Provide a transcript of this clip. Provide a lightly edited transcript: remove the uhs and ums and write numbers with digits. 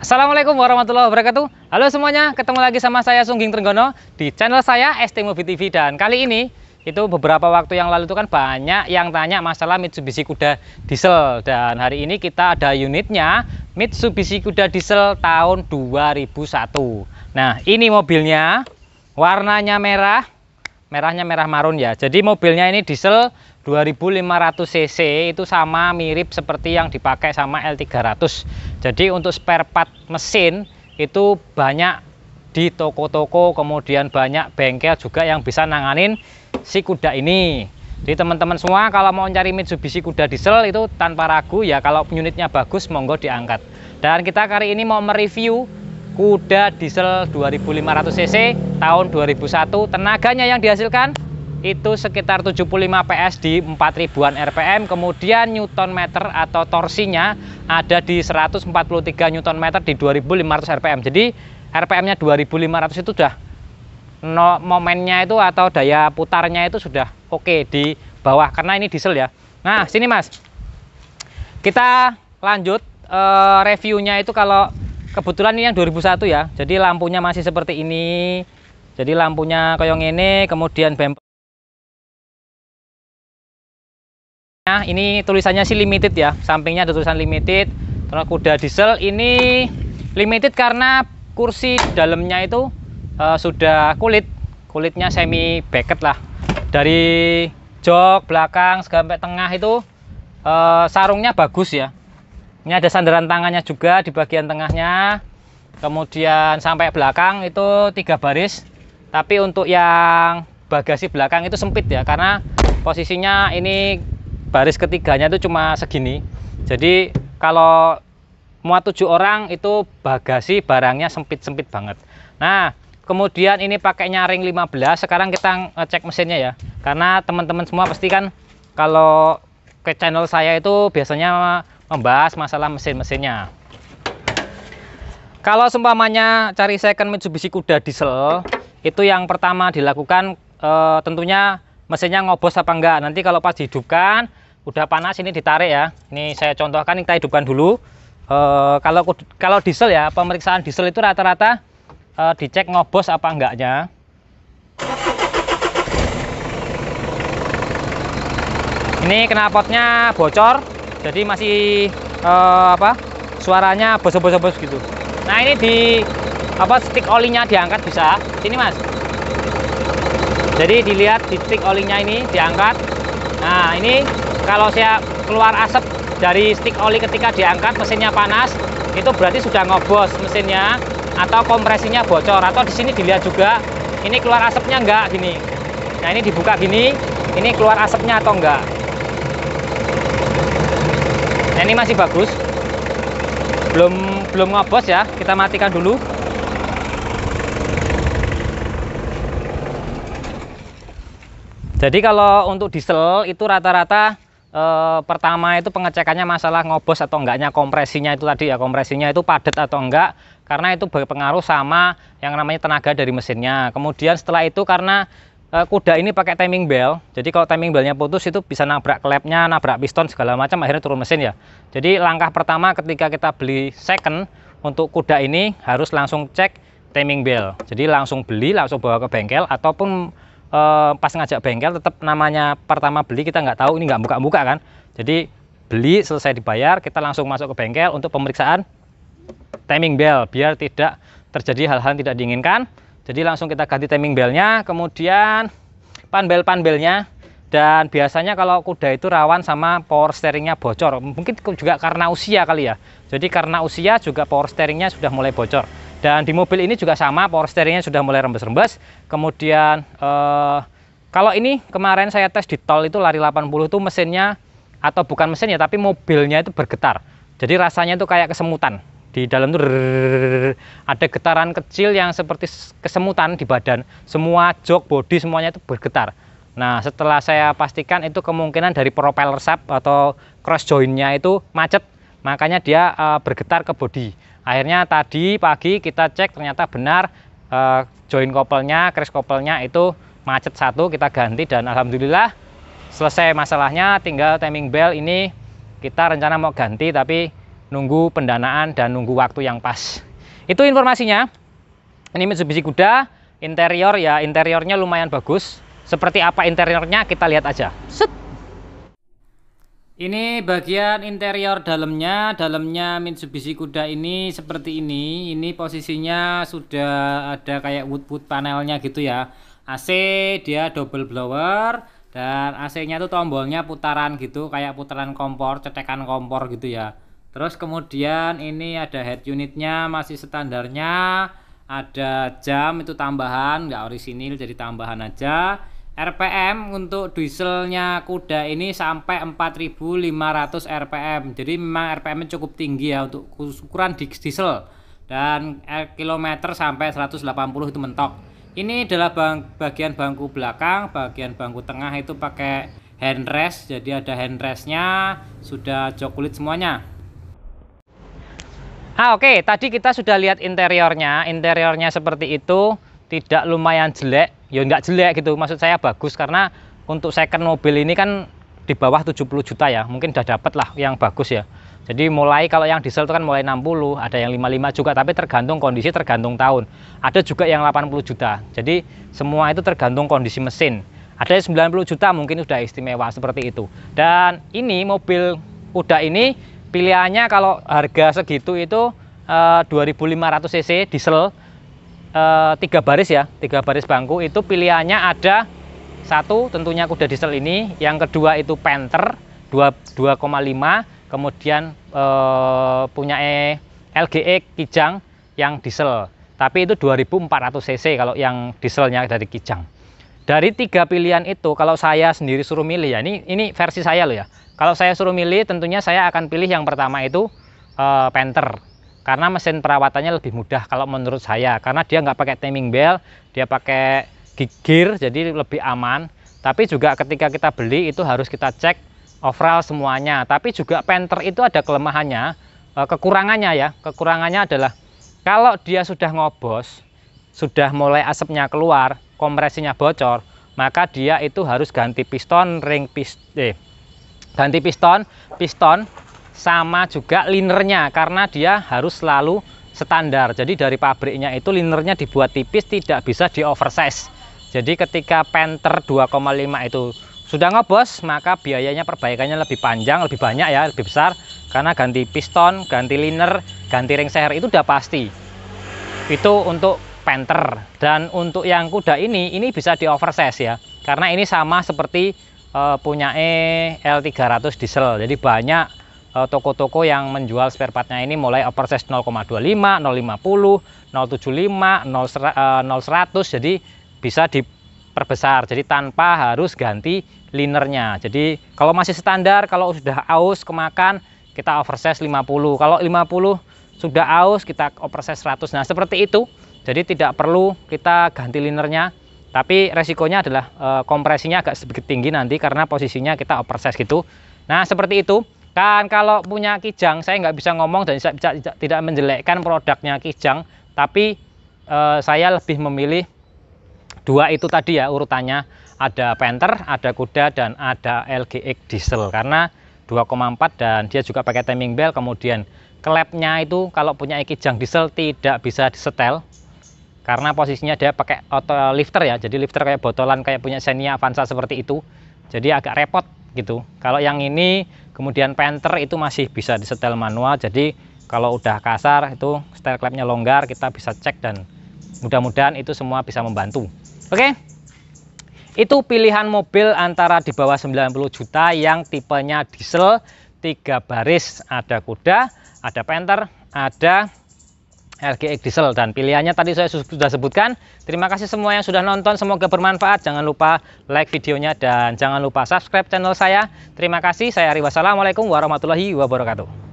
Assalamualaikum warahmatullahi wabarakatuh. Halo semuanya, ketemu lagi sama saya Sungging Trenggono di channel saya ST Mobi TV. Dan kali ini itu beberapa waktu yang lalu itu kan banyak yang tanya masalah Mitsubishi Kuda diesel. Dan hari ini kita ada unitnya Mitsubishi Kuda diesel tahun 2001. Nah, ini mobilnya warnanya merah, merahnya merah marun ya. Jadi mobilnya ini diesel 2500 cc, itu sama mirip seperti yang dipakai sama L300. Jadi untuk spare part mesin itu banyak di toko-toko, kemudian banyak bengkel juga yang bisa nanganin si kuda ini. Jadi teman-teman semua kalau mau cari Mitsubishi Kuda diesel itu tanpa ragu ya, kalau unitnya bagus monggo diangkat. Dan kita kali ini mau mereview kuda diesel 2500 cc tahun 2001. Tenaganya yang dihasilkan itu sekitar 75 PS di 4000-an RPM, kemudian Newton meter atau torsinya ada di 143 Newton meter di 2500 RPM. Jadi RPM-nya 2500 itu sudah momennya itu atau daya putarnya itu sudah oke di bawah karena ini diesel ya. Nah, sini Mas. Kita lanjut reviewnya itu kalau kebetulan ini yang 2001 ya. Jadi lampunya masih seperti ini. Jadi lampunya koyong ini, kemudian bumper. Nah, ini tulisannya sih limited ya, sampingnya ada tulisan limited. Terus kuda diesel ini limited karena kursi dalamnya itu sudah kulitnya semi becket lah. Dari jok belakang sampai tengah itu sarungnya bagus ya. Ini ada sandaran tangannya juga di bagian tengahnya. Kemudian sampai belakang itu 3 baris. Tapi untuk yang bagasi belakang itu sempit ya, karena posisinya ini baris ketiganya itu cuma segini. Jadi kalau muat 7 orang itu bagasi barangnya sempit-sempit banget. Nah, kemudian ini pakai nyaring 15. Sekarang kita ngecek mesinnya ya, karena teman-teman semua pasti kan kalau ke channel saya itu biasanya membahas masalah mesin-mesinnya. Kalau seumpamanya cari second Mitsubishi Kuda diesel, itu yang pertama dilakukan tentunya mesinnya ngobos apa enggak. Nanti kalau pas dihidupkan udah panas ini ditarik ya. Ini saya contohkan, kita hidupkan dulu. Kalau diesel ya, pemeriksaan diesel itu rata-rata dicek ngobos apa enggaknya. Ini knalpotnya bocor, jadi masih suaranya bos-bos gitu. Nah, ini di stick olinya diangkat bisa. Sini Mas. Jadi dilihat di stick olinya ini diangkat. Nah, ini kalau saya keluar asap dari stick oli ketika diangkat, mesinnya panas, itu berarti sudah ngobos mesinnya atau kompresinya bocor. Atau di sini dilihat juga, ini keluar asapnya enggak gini. Nah, ini dibuka gini, ini keluar asapnya atau enggak. Nah, ini masih bagus. Belum ngobos ya. Kita matikan dulu. Jadi kalau untuk diesel itu rata-rata pertama itu pengecekannya masalah ngobos atau enggaknya kompresinya itu tadi ya, kompresinya itu padat atau enggak, karena itu berpengaruh sama yang namanya tenaga dari mesinnya. Kemudian setelah itu karena kuda ini pakai timing bell, jadi kalau timing bellnya putus itu bisa nabrak klepnya, nabrak piston segala macam, akhirnya turun mesin ya. Jadi langkah pertama ketika kita beli second untuk kuda ini harus langsung cek timing bell. Jadi langsung beli, langsung bawa ke bengkel, ataupun pas ngajak bengkel tetap namanya pertama beli kita nggak tahu, ini nggak buka-buka kan. Jadi beli selesai dibayar kita langsung masuk ke bengkel untuk pemeriksaan timing bell biar tidak terjadi hal-hal yang tidak diinginkan. Jadi langsung kita ganti timing bellnya, kemudian panbel-panbelnya. Dan biasanya kalau kuda itu rawan sama power steeringnya bocor, mungkin juga karena usia kali ya. Jadi karena usia juga power steeringnya sudah mulai bocor. Dan di mobil ini juga sama, power steeringnya sudah mulai rembes-rembes. Kemudian kalau ini kemarin saya tes di tol itu lari 80 itu mesinnya, atau bukan mesinnya tapi mobilnya itu bergetar. Jadi rasanya itu kayak kesemutan. Di dalam itu ada getaran kecil yang seperti kesemutan di badan. Semua jok, bodi semuanya itu bergetar. Nah, setelah saya pastikan itu kemungkinan dari propeller shaft atau cross jointnya itu macet, makanya dia bergetar ke bodi. Akhirnya tadi pagi kita cek ternyata benar joint couple-nya, crash couple-nya itu macet satu, kita ganti dan alhamdulillah selesai masalahnya. Tinggal timing bell ini kita rencana mau ganti, tapi nunggu pendanaan dan nunggu waktu yang pas. Itu informasinya. Ini Mitsubishi Kuda, interior ya, interiornya lumayan bagus. Seperti apa interiornya kita lihat aja. Set. Ini bagian interior dalamnya Mitsubishi Kuda ini seperti ini. Ini posisinya sudah ada kayak wood panelnya gitu ya. AC dia double blower dan AC-nya tuh tombolnya putaran gitu, kayak putaran kompor, cetekan kompor gitu ya. Terus kemudian ini ada head unitnya masih standarnya, ada jam itu tambahan, nggak orisinil jadi tambahan aja. RPM untuk dieselnya Kuda ini sampai 4500 RPM. Jadi memang RPM cukup tinggi ya untuk ukuran diesel. Dan kilometer sampai 180 itu mentok. Ini adalah bagian bangku belakang, bagian bangku tengah itu pakai handrest. Jadi ada handrestnya, sudah jok kulit semuanya. Oke, tadi kita sudah lihat interiornya. Interiornya seperti itu, tidak lumayan jelek, ya nggak jelek gitu, maksud saya bagus, karena untuk second mobil ini kan di bawah 70 juta ya, mungkin udah dapet lah yang bagus ya. Jadi mulai kalau yang diesel itu kan mulai 60, ada yang 55 juga, tapi tergantung kondisi, tergantung tahun. Ada juga yang 80 juta, jadi semua itu tergantung kondisi mesin. Ada yang 90 juta mungkin udah istimewa seperti itu. Dan ini mobil Kuda ini pilihannya kalau harga segitu itu 2500 cc diesel, 3 baris ya, 3 baris bangku itu pilihannya ada satu tentunya Kuda diesel ini, yang kedua itu Panther 2,5, kemudian punya LGE Kijang yang diesel, tapi itu 2400 cc kalau yang dieselnya dari Kijang. Dari 3 pilihan itu kalau saya sendiri suruh milih ya, ini versi saya loh ya, kalau saya suruh milih tentunya saya akan pilih yang pertama itu Panther, karena mesin perawatannya lebih mudah kalau menurut saya, karena dia nggak pakai timing belt, dia pakai gear, jadi lebih aman. Tapi juga ketika kita beli itu harus kita cek overall semuanya. Tapi juga Panther itu ada kelemahannya, kekurangannya ya. Kekurangannya adalah kalau dia sudah ngobos, sudah mulai asapnya keluar, kompresinya bocor, maka dia itu harus ganti piston, ganti piston sama juga linernya, karena dia harus selalu standar. Jadi dari pabriknya itu linernya dibuat tipis, tidak bisa di oversize. Jadi ketika Panther 2,5 itu sudah ngobos, maka biayanya perbaikannya lebih panjang, lebih banyak ya, lebih besar, karena ganti piston, ganti liner, ganti ring seher itu udah pasti. Itu untuk Panther. Dan untuk yang Kuda ini bisa di oversize ya, karena ini sama seperti punya L300 diesel. Jadi banyak toko-toko yang menjual spare partnya ini mulai oversize 0,25, 050, 075, 0100, jadi bisa diperbesar, jadi tanpa harus ganti linernya. Jadi kalau masih standar, kalau sudah aus kemakan kita oversize 50, kalau 50 sudah aus kita oversize 100. Nah seperti itu, jadi tidak perlu kita ganti linernya, tapi resikonya adalah kompresinya agak sedikit tinggi nanti karena posisinya kita oversize gitu. Nah seperti itu. Kan kalau punya Kijang, saya nggak bisa ngomong dan tidak menjelekkan produknya Kijang, tapi saya lebih memilih dua itu tadi ya urutannya, ada Panther, ada Kuda, dan ada LGX diesel, karena 2,4 dan dia juga pakai timing belt. Kemudian klepnya itu kalau punya Kijang diesel tidak bisa disetel, karena posisinya dia pakai auto lifter ya, jadi lifter kayak botolan kayak punya Xenia Avanza seperti itu, jadi agak repot gitu. Kalau yang ini kemudian Panther itu masih bisa disetel manual, jadi kalau udah kasar itu setel klepnya longgar, kita bisa cek dan mudah-mudahan itu semua bisa membantu. Oke, itu pilihan mobil antara di bawah 90 juta yang tipenya diesel 3 baris, ada Kuda, ada Panther, ada LGX diesel, dan pilihannya tadi saya sudah sebutkan. Terima kasih semua yang sudah nonton, semoga bermanfaat. Jangan lupa like videonya dan jangan lupa subscribe channel saya. Terima kasih, saya Ari. Wassalamualaikum warahmatullahi wabarakatuh.